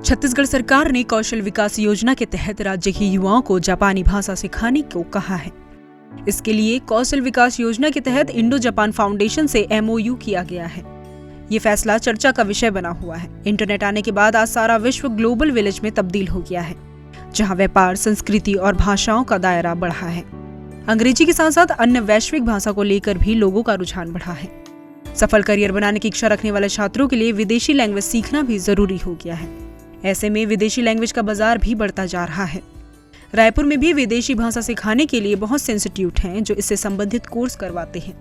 छत्तीसगढ़ सरकार ने कौशल विकास योजना के तहत राज्य के युवाओं को जापानी भाषा सिखाने को कहा है। इसके लिए कौशल विकास योजना के तहत इंडो जापान फाउंडेशन से MOU किया गया है। ये फैसला चर्चा का विषय बना हुआ है। इंटरनेट आने के बाद आज सारा विश्व ग्लोबल विलेज में तब्दील हो गया है, जहां व्यापार, संस्कृति और भाषाओं का दायरा बढ़ा है। अंग्रेजी के साथ साथ अन्य वैश्विक भाषा को लेकर भी लोगों का रुझान बढ़ा है। सफल करियर बनाने की इच्छा रखने वाले छात्रों के लिए विदेशी लैंग्वेज सीखना भी जरूरी हो गया है। ऐसे में विदेशी लैंग्वेज का बाजार भी बढ़ता जा रहा है। रायपुर में भी विदेशी भाषा सिखाने के लिए बहुत से इंस्टीट्यूट हैं जो इससे संबंधित कोर्स करवाते हैं।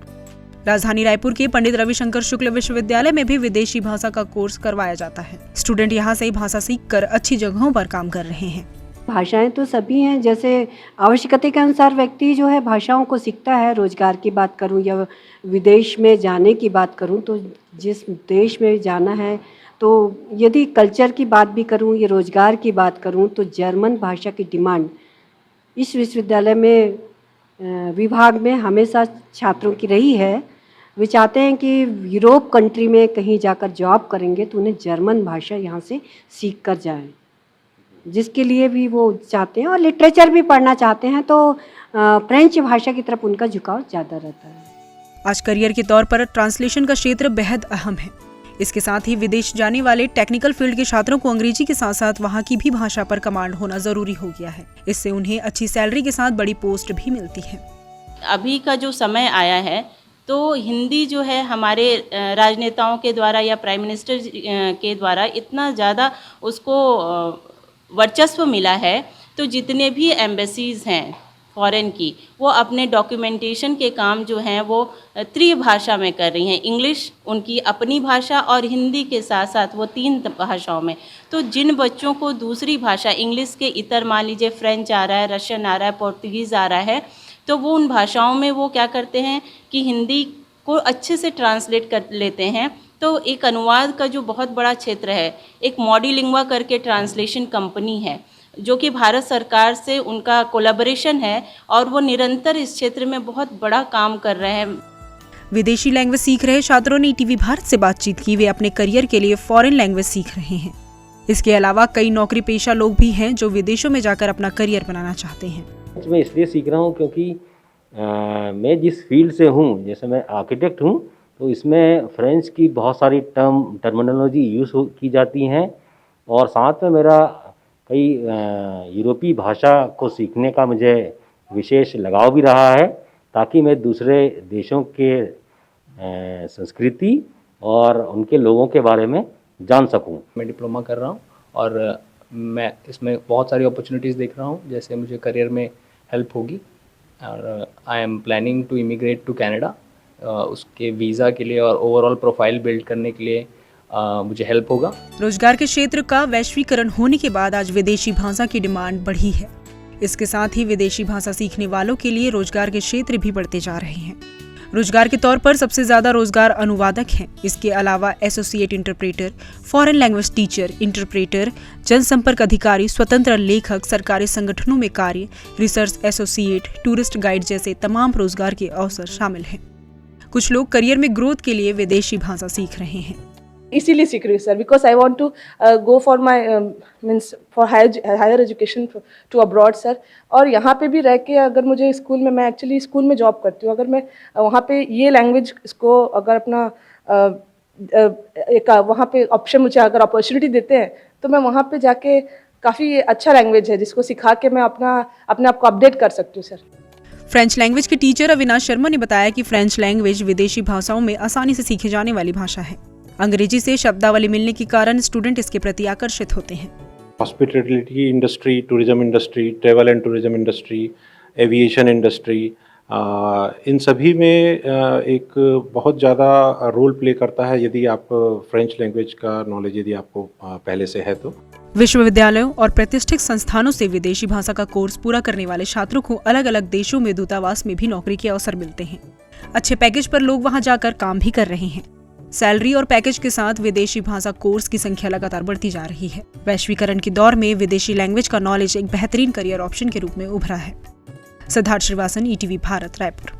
राजधानी रायपुर के पंडित रविशंकर शुक्ल विश्वविद्यालय में भी विदेशी भाषा का कोर्स करवाया जाता है। स्टूडेंट यहाँ से भाषा सीखकर अच्छी जगहों पर काम कर रहे हैं। भाषाएं तो सभी हैं, जैसे आवश्यकता के अनुसार व्यक्ति जो है भाषाओं को सीखता है। रोजगार की बात करूं या विदेश में जाने की बात करूं, तो जिस देश में जाना है, तो यदि कल्चर की बात भी करूं या रोजगार की बात करूं, तो जर्मन भाषा की डिमांड इस विश्वविद्यालय में विभाग में हमेशा छात्रों की रही है। वे चाहते हैं कि यूरोप कंट्री में कहीं जाकर जॉब करेंगे तो उन्हें जर्मन भाषा यहाँ से सीख कर जाएं, जिसके लिए भी वो चाहते हैं। और लिटरेचर भी पढ़ना चाहते हैं, तो फ्रेंच भाषा की तरफ उनका झुकाव ज़्यादा रहता है। आज करियर के तौर पर ट्रांसलेशन का क्षेत्र बेहद अहम है। इसके साथ ही विदेश जाने वाले टेक्निकल फील्ड के छात्रों को अंग्रेजी के साथ साथ वहाँ की भी भाषा पर कमांड होना जरूरी हो गया है। इससे उन्हें अच्छी सैलरी के साथ बड़ी पोस्ट भी मिलती है। अभी का जो समय आया है, तो हिंदी जो है हमारे राजनेताओं के द्वारा या प्राइम मिनिस्टर के द्वारा इतना ज़्यादा उसको वर्चस्व मिला है, तो जितने भी एम्बेसीज़ हैं फॉरेन की, वो अपने डॉक्यूमेंटेशन के काम जो हैं वो त्रिभाषा में कर रही हैं। इंग्लिश उनकी अपनी भाषा और हिंदी के साथ साथ वो 3 भाषाओं में। तो जिन बच्चों को दूसरी भाषा इंग्लिश के इतर, मान लीजिए फ्रेंच आ रहा है, रशियन आ रहा है, पोर्तुगीज़ आ रहा है, तो वो उन भाषाओं में वो क्या करते हैं कि हिंदी को अच्छे से ट्रांसलेट कर लेते हैं। तो एक अनुवाद का जो बहुत बड़ा क्षेत्र है, एक मॉडिलिंगवा करके ट्रांसलेशन कंपनी है जो कि भारत सरकार से उनका कोलैबोरेशन है, और वो निरंतर इस क्षेत्र में बहुत बड़ा काम कर रहे हैं। विदेशी लैंग्वेज सीख रहे छात्रों ने टीवी भारत से बातचीत की। वे अपने करियर के लिए फॉरेन लैंग्वेज सीख रहे हैं। इसके अलावा कई नौकरी पेशा लोग भी हैं जो विदेशों में जाकर अपना करियर बनाना चाहते हैं। मैं इसलिए सीख रहा हूँ क्योंकि मैं जिस फील्ड से हूँ, जैसे मैं आर्किटेक्ट हूँ, तो इसमें फ्रेंच की बहुत सारी टर्मिनोलॉजी यूज़ की जाती हैं, और साथ में मेरा कई यूरोपीय भाषा को सीखने का मुझे विशेष लगाव भी रहा है, ताकि मैं दूसरे देशों के संस्कृति और उनके लोगों के बारे में जान सकूं। मैं डिप्लोमा कर रहा हूं और मैं इसमें बहुत सारी अपॉर्चुनिटीज़ देख रहा हूं, जैसे मुझे करियर में हेल्प होगी। और I am planning to immigrate to Canada. उसके वीज़ा के लिए और ओवरऑल प्रोफाइल बिल्ड करने के लिए मुझे हेल्प होगा। रोजगार के क्षेत्र का वैश्वीकरण होने के बाद आज विदेशी भाषा की डिमांड बढ़ी है। इसके साथ ही विदेशी भाषा सीखने वालों के लिए रोजगार के क्षेत्र भी बढ़ते जा रहे हैं। रोजगार के तौर पर सबसे ज्यादा रोजगार अनुवादक हैं। इसके अलावा associate interpreter, foreign language teacher, interpreter, जनसंपर्क अधिकारी, स्वतंत्र लेखक, सरकारी संगठनों में कार्य, रिसर्च एसोसिएट, टूरिस्ट गाइड जैसे तमाम रोजगार के अवसर शामिल हैं। कुछ लोग करियर में ग्रोथ के लिए विदेशी भाषा सीख रहे हैं। इसीलिए सीख रही हूँ sir, because I want to go for my means for higher education to abroad sir. और यहाँ पे भी रह के अगर मुझे स्कूल में, मैं एक्चुअली स्कूल में जॉब करती हूँ, अगर मैं वहाँ पे ये लैंग्वेज इसको अगर अपना एक वहाँ पे ऑप्शन, मुझे अगर अपॉर्चुनिटी देते हैं, तो मैं वहाँ पे जाके काफ़ी अच्छा लैंग्वेज है जिसको सिखा के मैं अपने आप को अपडेट कर सकती हूँ सर। फ्रेंच लैंग्वेज के टीचर अविनाश शर्मा ने बताया कि फ्रेंच लैंग्वेज विदेशी भाषाओं में आसानी से सीखे जाने वाली भाषा है। अंग्रेजी से शब्दावली मिलने के कारण स्टूडेंट इसके प्रति आकर्षित होते हैं। Hospitality industry, tourism industry, travel and tourism industry, aviation industry, इन सभी में एक बहुत ज़्यादा रोल प्ले करता है यदि आप फ्रेंच लैंग्वेज का नॉलेज यदि आपको पहले से है तो। विश्वविद्यालयों और प्रतिष्ठित संस्थानों से विदेशी भाषा का कोर्स पूरा करने वाले छात्रों को अलग अलग देशों में दूतावास में भी नौकरी के अवसर मिलते हैं। अच्छे पैकेज पर लोग वहां जाकर काम भी कर रहे हैं। सैलरी और पैकेज के साथ विदेशी भाषा कोर्स की संख्या लगातार बढ़ती जा रही है। वैश्वीकरण के दौर में विदेशी लैंग्वेज का नॉलेज एक बेहतरीन करियर ऑप्शन के रूप में उभरा है। सिद्धार्थ श्रीवासन, ETV भारत, रायपुर।